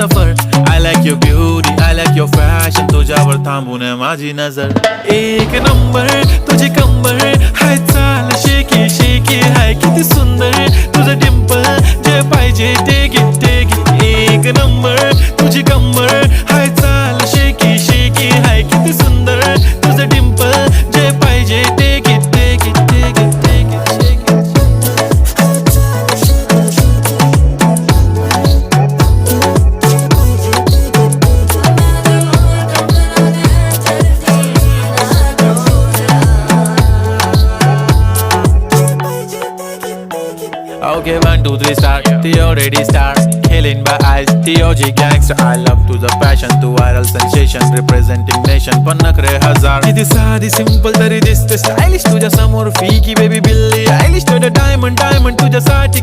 Suffer. I like your beauty, I like your fashion. तुझ्यावर थांबून माझी नजर. एक नंबर तुझी कंबर हाय, चाल शेकी शेकी हाय, किती सुंदर तुझं डिंपल, जे पाहिजे take it, take it. एक नंबर तुझी कंबर हाय, चाल शेकी शेकी हाय, किती सुंदर तुझं डिंपल, जे पाहिजे take it, take it, take it, take it, take it. Okay, 1, 2, 3 star, the already star. Killing by eyes, the OG gangster. I love to the passion, to viral sensation, representing nation. पण नखरे हजार. किती साधी simple तरी दिसते stylish तुझ्या समोर. फिकी baby बिल्ली, Eilish to the diamond, diamond तुझ्यासाठी.